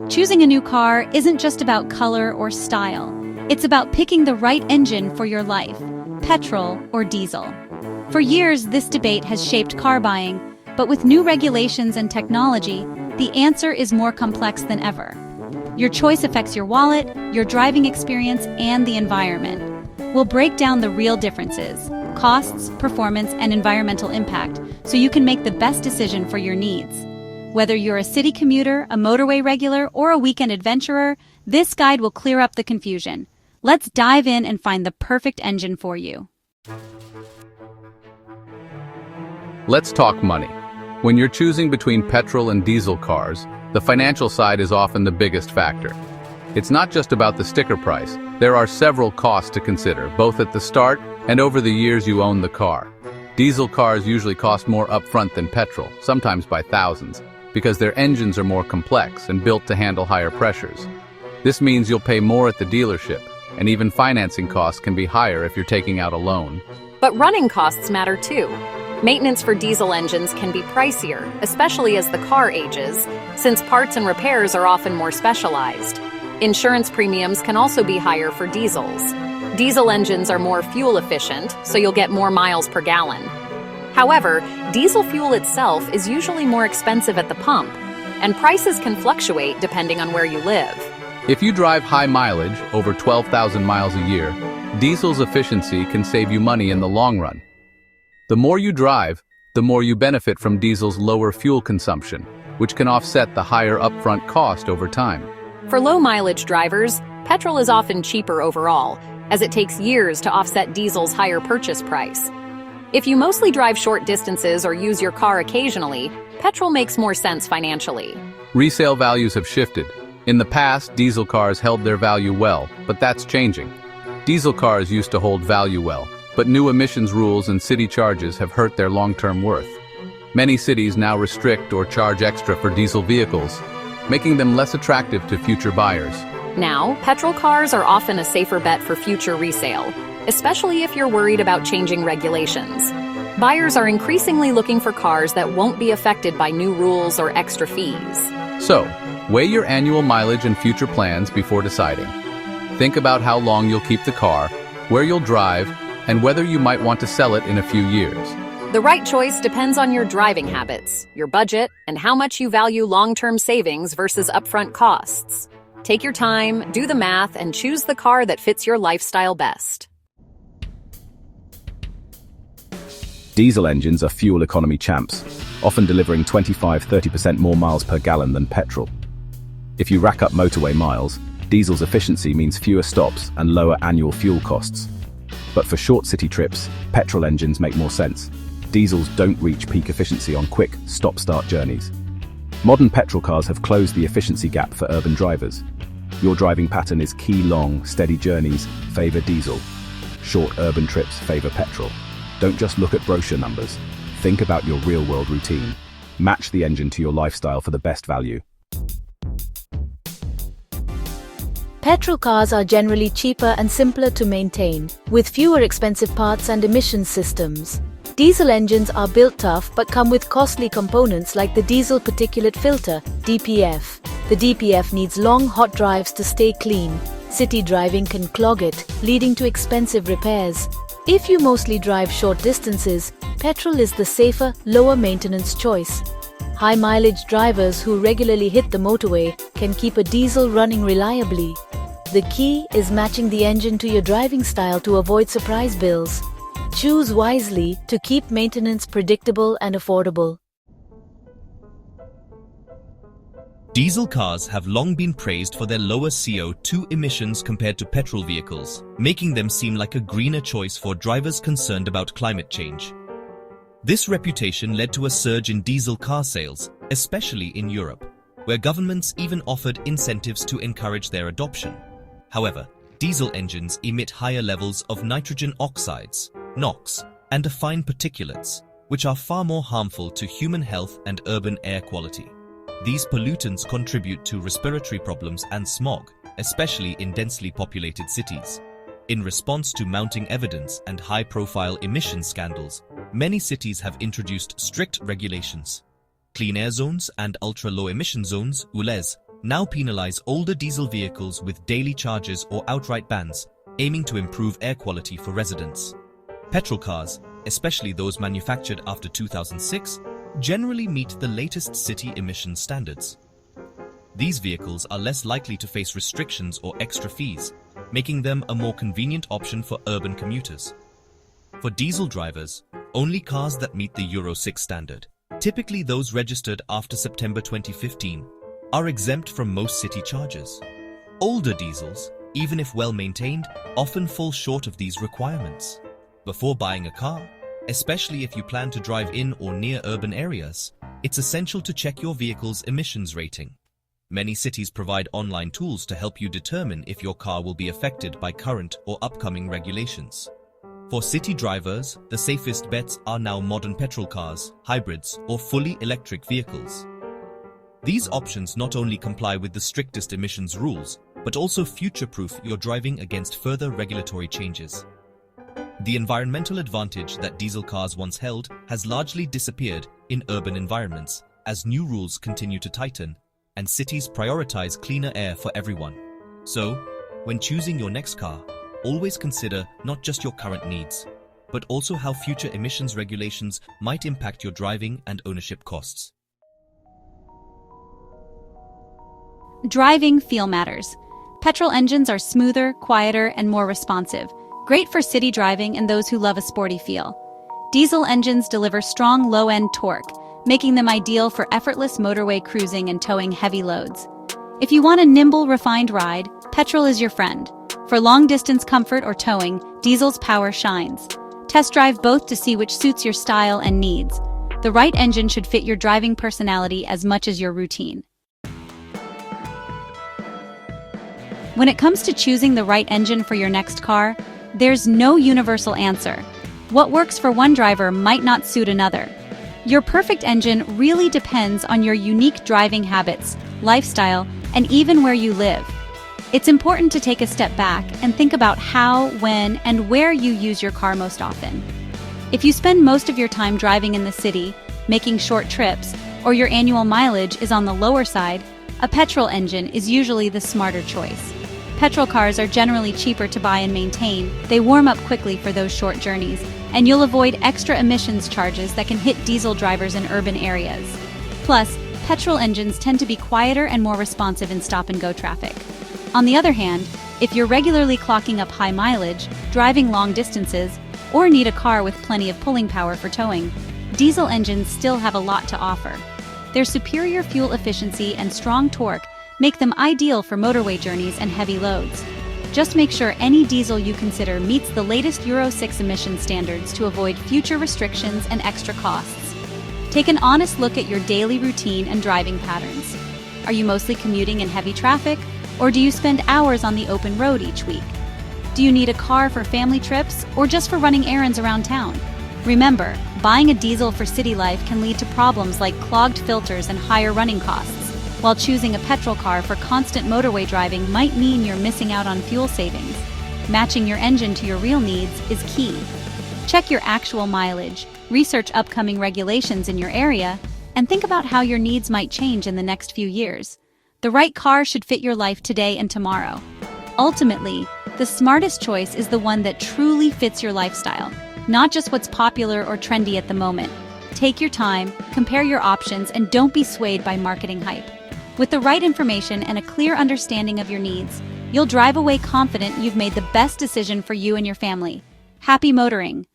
Choosing a new car isn't just about color or style. It's about picking the right engine for your life, petrol or diesel. For years, this debate has shaped car buying, but with new regulations and technology, the answer is more complex than ever. Your choice affects your wallet, your driving experience, and the environment. We'll break down the real differences, costs, performance, and environmental impact, so you can make the best decision for your needs. Whether you're a city commuter, a motorway regular, or a weekend adventurer, this guide will clear up the confusion. Let's dive in and find the perfect engine for you. Let's talk money. When you're choosing between petrol and diesel cars, the financial side is often the biggest factor. It's not just about the sticker price. There are several costs to consider, both at the start and over the years you own the car. Diesel cars usually cost more upfront than petrol, sometimes by thousands, because their engines are more complex and built to handle higher pressures. This means you'll pay more at the dealership, and even financing costs can be higher if you're taking out a loan. But running costs matter too. Maintenance for diesel engines can be pricier, especially as the car ages, since parts and repairs are often more specialized. Insurance premiums can also be higher for diesels. Diesel engines are more fuel efficient, so you'll get more miles per gallon. However, diesel fuel itself is usually more expensive at the pump, and prices can fluctuate depending on where you live. If you drive high mileage, over 12,000 miles a year, diesel's efficiency can save you money in the long run. The more you drive, the more you benefit from diesel's lower fuel consumption, which can offset the higher upfront cost over time. For low-mileage drivers, petrol is often cheaper overall, as it takes years to offset diesel's higher purchase price. If you mostly drive short distances or use your car occasionally, petrol makes more sense financially. Resale values have shifted. In the past, diesel cars held their value well, but that's changing. Diesel cars used to hold value well, but new emissions rules and city charges have hurt their long-term worth. Many cities now restrict or charge extra for diesel vehicles, making them less attractive to future buyers. Now, petrol cars are often a safer bet for future resale, especially if you're worried about changing regulations. Buyers are increasingly looking for cars that won't be affected by new rules or extra fees. So, weigh your annual mileage and future plans before deciding. Think about how long you'll keep the car, where you'll drive, and whether you might want to sell it in a few years. The right choice depends on your driving habits, your budget, and how much you value long-term savings versus upfront costs. Take your time, do the math, and choose the car that fits your lifestyle best. Diesel engines are fuel economy champs, often delivering 25–30% more miles per gallon than petrol. If you rack up motorway miles, diesel's efficiency means fewer stops and lower annual fuel costs. But for short city trips, petrol engines make more sense. Diesels don't reach peak efficiency on quick, stop-start journeys. Modern petrol cars have closed the efficiency gap for urban drivers. Your driving pattern is key long, steady journeys favor diesel. Short urban trips favor petrol. Don't just look at brochure numbers. Think about your real-world routine. Match the engine to your lifestyle for the best value. Petrol cars are generally cheaper and simpler to maintain, with fewer expensive parts and emission systems. Diesel engines are built tough but come with costly components like the diesel particulate filter, DPF. The DPF needs long, hot drives to stay clean. City driving can clog it, leading to expensive repairs. If you mostly drive short distances, petrol is the safer, lower maintenance choice. High mileage drivers who regularly hit the motorway can keep a diesel running reliably. The key is matching the engine to your driving style to avoid surprise bills. Choose wisely to keep maintenance predictable and affordable. Diesel cars have long been praised for their lower CO2 emissions compared to petrol vehicles, making them seem like a greener choice for drivers concerned about climate change. This reputation led to a surge in diesel car sales, especially in Europe, where governments even offered incentives to encourage their adoption. However, diesel engines emit higher levels of nitrogen oxides, NOx, and fine particulates, which are far more harmful to human health and urban air quality. These pollutants contribute to respiratory problems and smog, especially in densely populated cities. In response to mounting evidence and high-profile emission scandals, many cities have introduced strict regulations. Clean air zones and ultra-low emission zones, ULEZ, now penalize older diesel vehicles with daily charges or outright bans, aiming to improve air quality for residents. Petrol cars, especially those manufactured after 2006, generally meet the latest city emission standards. These vehicles are less likely to face restrictions or extra fees, making them a more convenient option for urban commuters. For diesel drivers, only cars that meet the Euro 6 standard, typically those registered after September 2015, are exempt from most city charges. Older diesels, even if well maintained, often fall short of these requirements. Before buying a car, especially if you plan to drive in or near urban areas, it's essential to check your vehicle's emissions rating. Many cities provide online tools to help you determine if your car will be affected by current or upcoming regulations. For city drivers, the safest bets are now modern petrol cars, hybrids, or fully electric vehicles. These options not only comply with the strictest emissions rules, but also future-proof your driving against further regulatory changes. The environmental advantage that diesel cars once held has largely disappeared in urban environments as new rules continue to tighten and cities prioritize cleaner air for everyone. So, when choosing your next car, always consider not just your current needs, but also how future emissions regulations might impact your driving and ownership costs. Driving feel matters. Petrol engines are smoother, quieter, and more responsive, great for city driving and those who love a sporty feel. Diesel engines deliver strong low-end torque, making them ideal for effortless motorway cruising and towing heavy loads. If you want a nimble, refined ride, petrol is your friend. For long-distance comfort or towing, diesel's power shines. Test drive both to see which suits your style and needs. The right engine should fit your driving personality as much as your routine. When it comes to choosing the right engine for your next car, there's no universal answer. What works for one driver might not suit another. Your perfect engine really depends on your unique driving habits, lifestyle, and even where you live. It's important to take a step back and think about how, when, and where you use your car most often. If you spend most of your time driving in the city, making short trips, or your annual mileage is on the lower side, a petrol engine is usually the smarter choice. Petrol cars are generally cheaper to buy and maintain, they warm up quickly for those short journeys, and you'll avoid extra emissions charges that can hit diesel drivers in urban areas. Plus, petrol engines tend to be quieter and more responsive in stop-and-go traffic. On the other hand, if you're regularly clocking up high mileage, driving long distances, or need a car with plenty of pulling power for towing, diesel engines still have a lot to offer. Their superior fuel efficiency and strong torque make them ideal for motorway journeys and heavy loads. Just make sure any diesel you consider meets the latest Euro 6 emission standards to avoid future restrictions and extra costs. Take an honest look at your daily routine and driving patterns. Are you mostly commuting in heavy traffic, or do you spend hours on the open road each week? Do you need a car for family trips, or just for running errands around town? Remember, buying a diesel for city life can lead to problems like clogged filters and higher running costs, while choosing a petrol car for constant motorway driving might mean you're missing out on fuel savings. Matching your engine to your real needs is key. Check your actual mileage, research upcoming regulations in your area, and think about how your needs might change in the next few years. The right car should fit your life today and tomorrow. Ultimately, the smartest choice is the one that truly fits your lifestyle, not just what's popular or trendy at the moment. Take your time, compare your options, and don't be swayed by marketing hype. With the right information and a clear understanding of your needs, you'll drive away confident you've made the best decision for you and your family. Happy motoring!